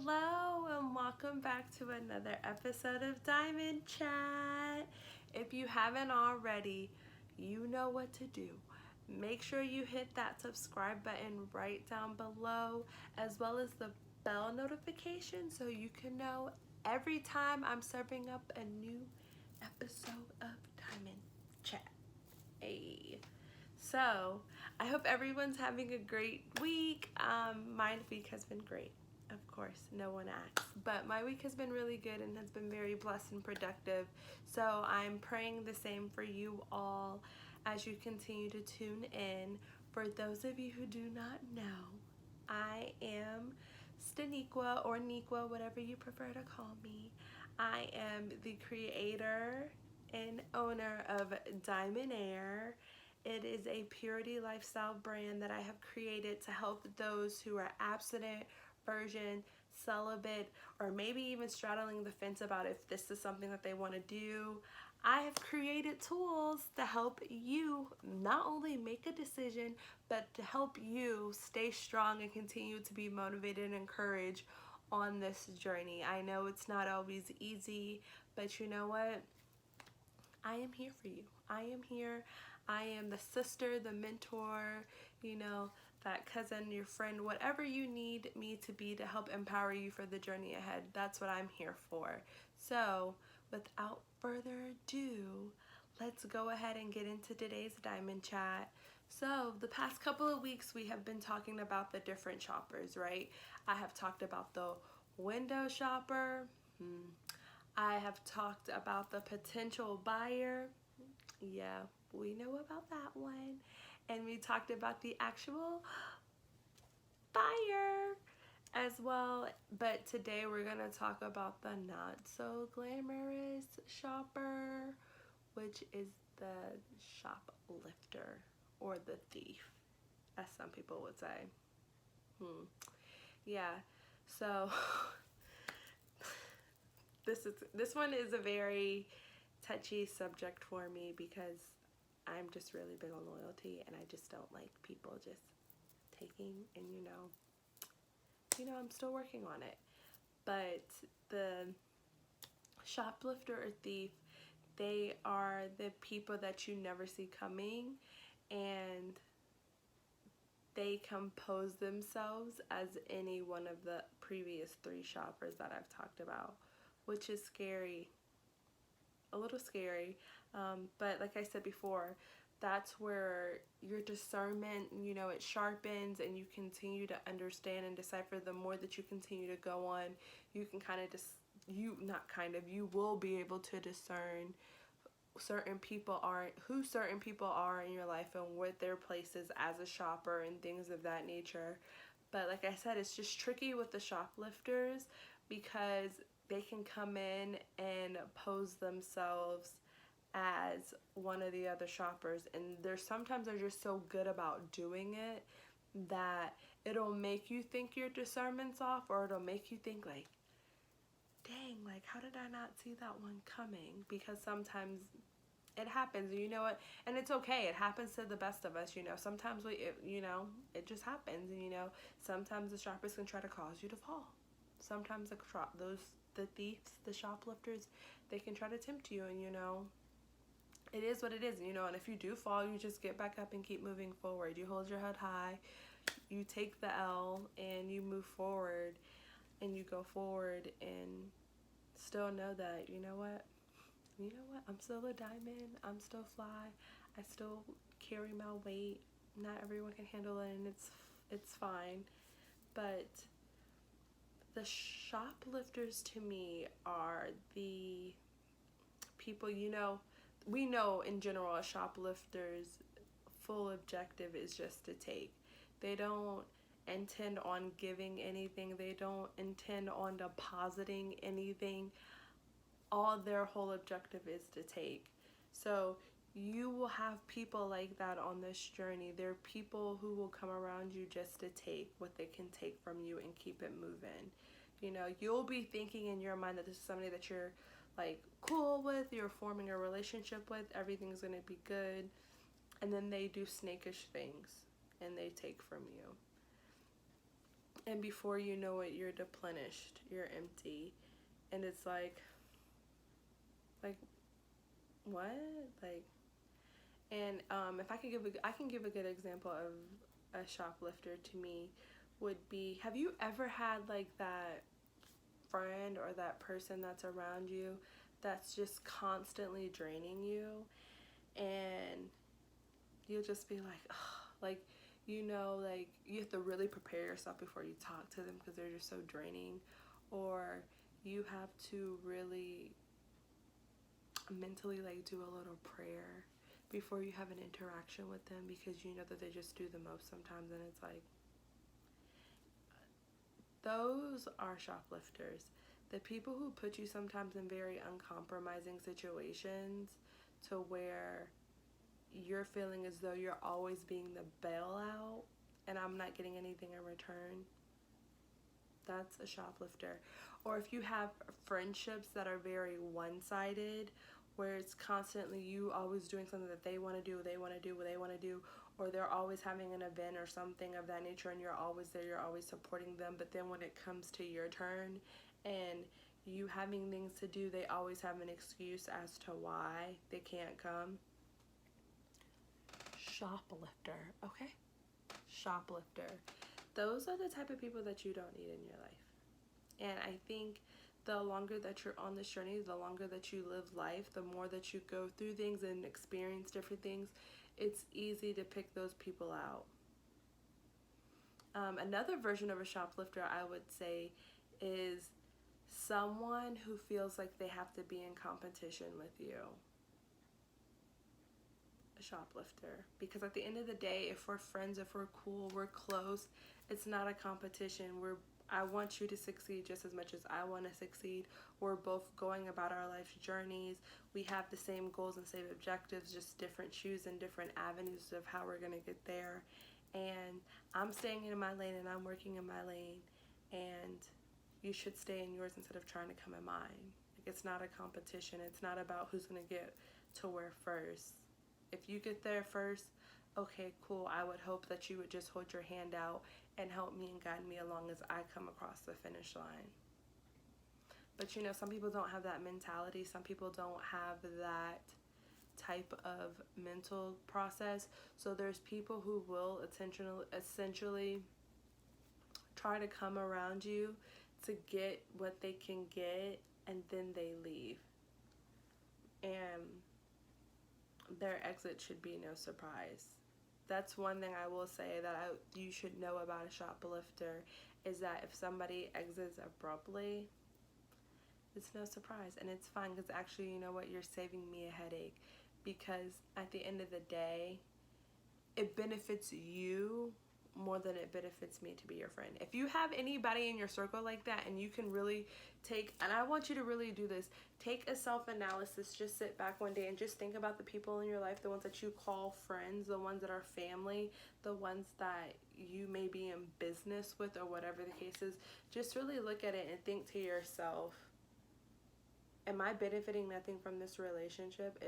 Hello and welcome back to another episode of Diamond Chat. If you haven't already, you know what to do. Make sure you hit that subscribe button right down below, as well as the bell notification so you can know every time I'm serving up a new episode of Diamond Chat. Hey. So, I hope everyone's having a great week. My week has been great. Of course, no one asks. But my week has been really good and has been very blessed and productive. So I'm praying the same for you all as you continue to tune in. For those of you who do not know, I am Staniqua or Niqua, whatever you prefer to call me. I am the creator and owner of Diamondeir. It is a purity lifestyle brand that I have created to help those who are abstinent, virgin, celibate, or maybe even straddling the fence about if this is something that they want to do. I have created tools to help you not only make a decision, but to help you stay strong and continue to be motivated and encouraged on this journey. I know it's not always easy, but you know what? I am here for you. I am here. I am the sister, the mentor, that cousin, your friend, whatever you need me to be to help empower you for the journey ahead. That's what I'm here for. So, without further ado, let's go ahead and get into today's Diamond Chat. So, the past couple of weeks we have been talking about the different shoppers, right? I have talked about the window shopper. I have talked about the potential buyer. Yeah, we know about that one. And we talked about the actual buyer as well. But today we're going to talk about the not so glamorous shopper, which is the shoplifter or the thief, as some people would say. Yeah, so this one is a very touchy subject for me because I'm just really big on loyalty and I just don't like people just taking, and I'm still working on it. But the shoplifter or thief, they are the people that you never see coming, and they compose themselves as any one of the previous three shoppers that I've talked about, which is scary. A little scary, but like I said before, that's where your discernment, it sharpens, and you continue to understand and decipher. The more that you continue to go on, you can you will be able to discern who certain people are in your life and what their place is as a shopper and things of that nature. But like I said, it's just tricky with the shoplifters because they can come in and pose themselves as one of the other shoppers, and sometimes they're just so good about doing it that it'll make you think your discernment's off, or it'll make you think like, dang, like how did I not see that one coming? Because sometimes it happens, and you know what, and it's okay, it happens to the best of us. Sometimes it just happens, and sometimes the shoppers can try to cause you to fall. Sometimes the thieves, the shoplifters, they can try to tempt you, and it is what it is, and if you do fall, you just get back up and keep moving forward. You hold your head high, you take the L, and you move forward, and you go forward, and still know that, I'm still a diamond, I'm still fly, I still carry my weight. Not everyone can handle it, and it's fine. But the shoplifters to me are the people, we know in general a shoplifter's full objective is just to take. They don't intend on giving anything. They don't intend on depositing anything. All their whole objective is to take. So you will have people like that on this journey. There are people who will come around you just to take what they can take from you and keep it moving. You'll be thinking in your mind that this is somebody that you're like cool with, you're forming a relationship with, everything's gonna be good, and then they do snakish things and they take from you. And before you know it, you're deplenished, you're empty. And it's like what? Like, and if I can give a good example of a shoplifter to me would be, have you ever had like that friend or that person that's around you that's just constantly draining you, and you'll just be like, ugh, like, like you have to really prepare yourself before you talk to them because they're just so draining, or you have to really mentally like do a little prayer before you have an interaction with them because you know that they just do the most sometimes, and it's like, those are shoplifters. The people who put you sometimes in very uncompromising situations to where you're feeling as though you're always being the bailout and I'm not getting anything in return, that's a shoplifter. Or if you have friendships that are very one-sided, where it's constantly you always doing something that they want to do, or they're always having an event or something of that nature and you're always there, you're always supporting them, but then when it comes to your turn and you having things to do, they always have an excuse as to why they can't come. Shoplifter, okay? Shoplifter. Those are the type of people that you don't need in your life. And I think the longer that you're on this journey, the longer that you live life, the more that you go through things and experience different things, it's easy to pick those people out. Another version of a shoplifter, I would say, is someone who feels like they have to be in competition with you. A shoplifter. Because at the end of the day, if we're friends, if we're cool, we're close, it's not a competition. I want you to succeed just as much as I want to succeed. We're both going about our life's journeys. We have the same goals and same objectives, just different shoes and different avenues of how we're going to get there. And I'm staying in my lane and I'm working in my lane. And you should stay in yours instead of trying to come in mine. Like, it's not a competition. It's not about who's going to get to where first. If you get there first, okay, cool. I would hope that you would just hold your hand out and help me and guide me along as I come across the finish line. But some people don't have that mentality. Some people don't have that type of mental process. So there's people who will essentially try to come around you to get what they can get, and then they leave. And their exit should be no surprise. That's one thing I will say that you should know about a shoplifter, is that if somebody exits abruptly, it's no surprise, and it's fine, because actually, you know what, you're saving me a headache, because at the end of the day, it benefits you more than it benefits me to be your friend. If you have anybody in your circle like that, and you can really and I want you to really do this, take a self-analysis, just sit back one day and just think about the people in your life, the ones that you call friends, the ones that are family, the ones that you may be in business with, or whatever the case is. Just really look at it and think to yourself, am I benefiting nothing from this relationship?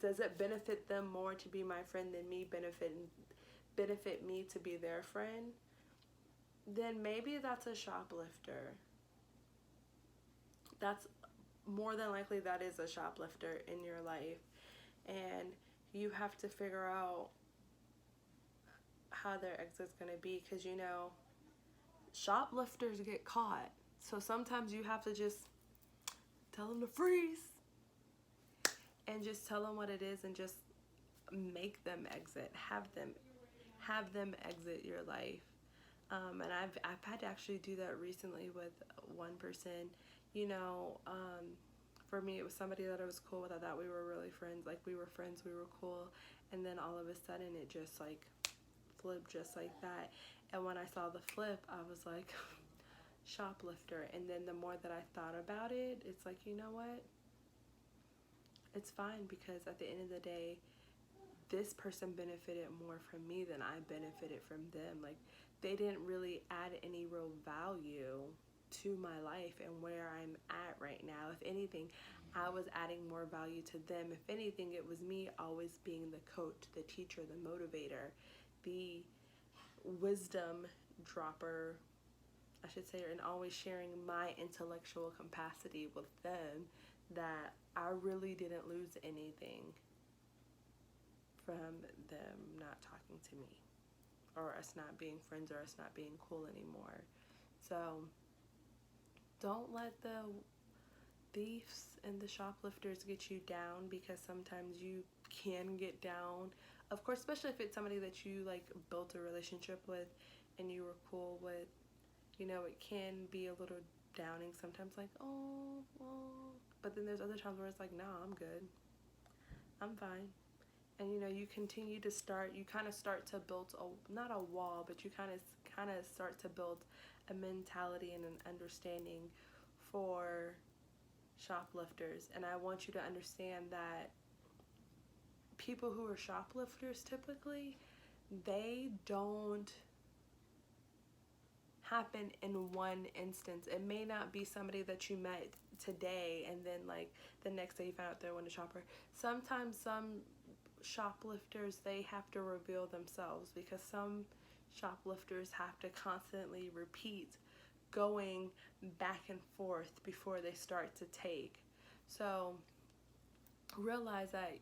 Does it benefit them more to be my friend than me benefit me to be their friend? Then maybe that's a shoplifter. That's more than likely, that is a shoplifter in your life. And you have to figure out how their exit's going to be, because shoplifters get caught. So sometimes you have to just tell them to freeze and just tell them what it is, and just make them exit. Have them exit your life. And I've had to actually do that recently with one person. For me, it was somebody that I was cool with. I thought we were really friends. Like, we were friends, we were cool. And then all of a sudden, it just like flipped just like that. And when I saw the flip, I was like, shoplifter. And then the more that I thought about it, it's like, you know what? It's fine, because at the end of the day, this person benefited more from me than I benefited from them. Like, they didn't really add any real value to my life and where I'm at right now. If anything, I was adding more value to them. If anything, it was me always being the coach, the teacher, the motivator, the wisdom dropper, I should say, and always sharing my intellectual capacity with them, that I really didn't lose anything from them not talking to me, or us not being friends, or us not being cool anymore. So don't let the thieves and the shoplifters get you down, because sometimes you can get down. Of course, especially if it's somebody that you like built a relationship with and you were cool with, you know, it can be a little downing sometimes, like, oh, well. But then there's other times where it's like, nah, I'm good, I'm fine. And you know, you continue to start, you kind of start to build not a wall, but you kind of start to build a mentality and an understanding for shoplifters. And I want you to understand that people who are shoplifters, typically, they don't happen in one instance. It may not be somebody that you met today and then like the next day you found out they were a shopper. Sometimes some shoplifters, they have to reveal themselves, because some shoplifters have to constantly repeat going back and forth before they start to take. So realize that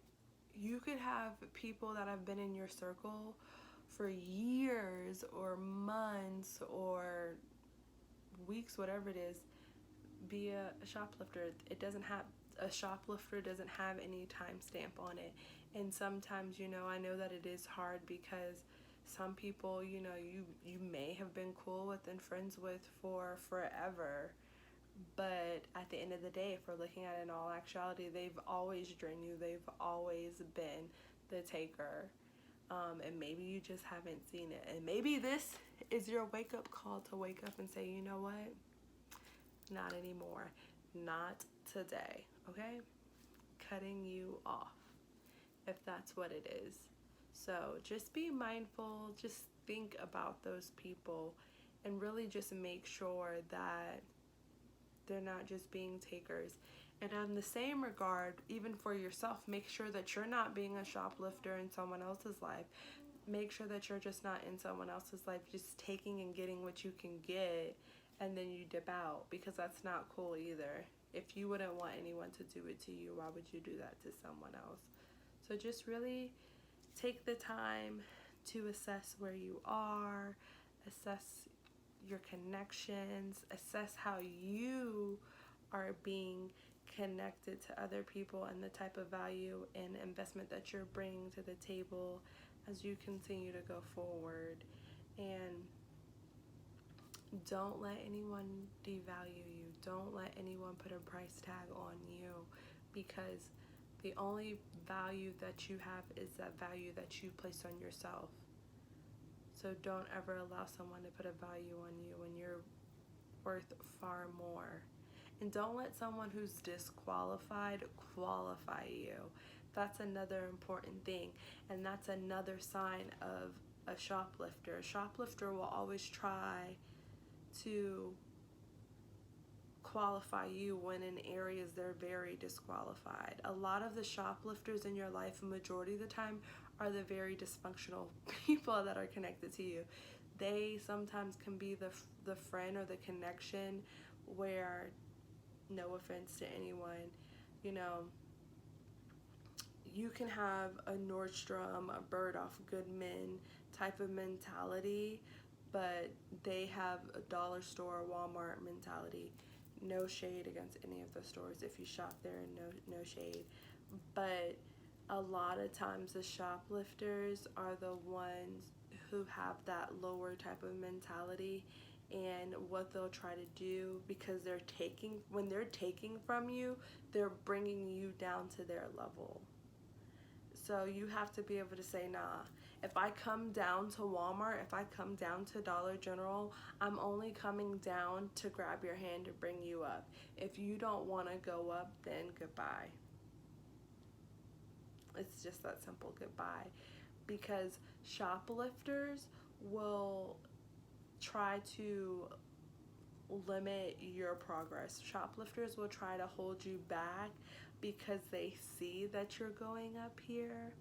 you could have people that have been in your circle for years or months or weeks, whatever it is, be a shoplifter. It doesn't have, a shoplifter doesn't have any timestamp on it. And sometimes, you know, I know that it is hard, because some people, you know, you may have been cool with and friends with for forever, but at the end of the day, if we're looking at it in all actuality, they've always drained you. They've always been the taker. And maybe you just haven't seen it. And maybe this is your wake-up call to wake up and say, you know what? Not anymore. Not today. Okay? Cutting you off, if that's what it is. So just be mindful. Just think about those people, and really just make sure that they're not just being takers. And in the same regard, even for yourself, make sure that you're not being a shoplifter in someone else's life. Make sure that you're just not in someone else's life just taking and getting what you can get and then you dip out, because that's not cool either. If you wouldn't want anyone to do it to you, why would you do that to someone else? So just really take the time to assess where you are, assess your connections, assess how you are being connected to other people, and the type of value and investment that you're bringing to the table as you continue to go forward. And don't let anyone devalue you. Don't let anyone put a price tag on you, because the only value that you have is that value that you place on yourself. So don't ever allow someone to put a value on you when you're worth far more. And don't let someone who's disqualified qualify you. That's another important thing. And that's another sign of a shoplifter. A shoplifter will always try to qualify you when in areas they're very disqualified. A lot of the shoplifters in your life, majority of the time, are the very dysfunctional people that are connected to you. They sometimes can be the friend or the connection where, no offense to anyone, you know, you can have a Nordstrom, a Bergdorf Goodman type of mentality, but they have a dollar store, Walmart mentality. No shade against any of the stores if you shop there, no shade. But a lot of times the shoplifters are the ones who have that lower type of mentality, and what they'll try to do, because when they're taking from you, they're bringing you down to their level. So you have to be able to say, nah, if I come down to Walmart, if I come down to Dollar General, I'm only coming down to grab your hand to bring you up. If you don't want to go up, then goodbye. It's just that simple, goodbye. Because shoplifters will try to limit your progress. Shoplifters will try to hold you back because they see that you're going up here.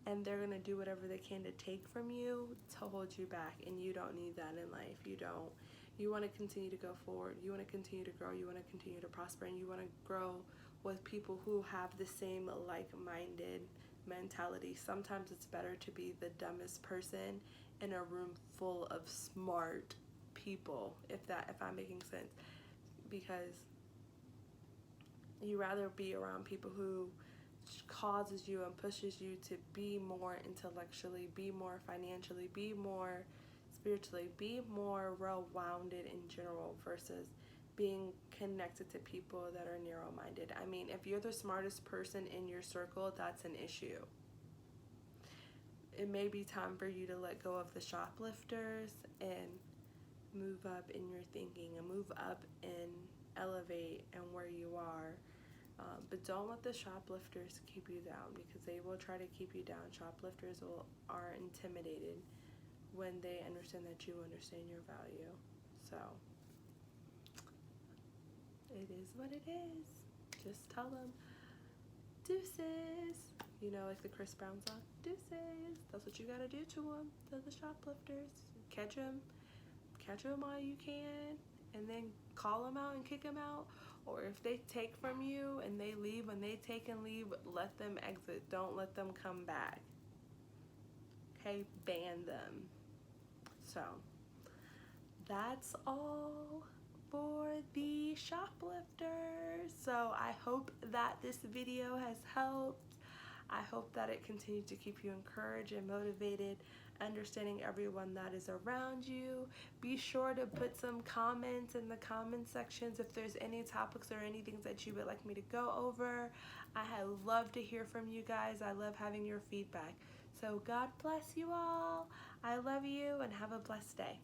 and they're gonna do whatever they can to take from you to hold you back, and you don't need that in life. You don't. You want to continue to go forward. You want to continue to grow. You want to continue to prosper, and you want to grow with people who have the same like-minded mentality. Sometimes it's better to be the dumbest person in a room full of smart people, if I'm making sense, because you rather be around people who causes you and pushes you to be more intellectually, be more financially, be more spiritually, be more well-rounded in general, versus being connected to people that are narrow-minded. I mean, if you're the smartest person in your circle, that's an issue. It may be time for you to let go of the shoplifters and move up in your thinking, and move up and elevate and where you are. But don't let the shoplifters keep you down, because they will try to keep you down. Shoplifters are intimidated when they understand that you understand your value. So it is what it is. Just tell them deuces. You know, like the Chris Brown song, deuces. That's what you gotta do to them, to the shoplifters. Catch them while you can, and then call them out and kick them out. Or if they take from you and they leave, when they take and leave, let them exit. Don't let them come back. Okay, ban them. So that's all for the shoplifters. So I hope that this video has helped. I hope that it continues to keep you encouraged and motivated, understanding everyone that is around you. Be sure to put some comments in the comment sections if there's any topics or any things that you would like me to go over. I love to hear from you guys. I love having your feedback. So God bless you all. I love you, and have a blessed day.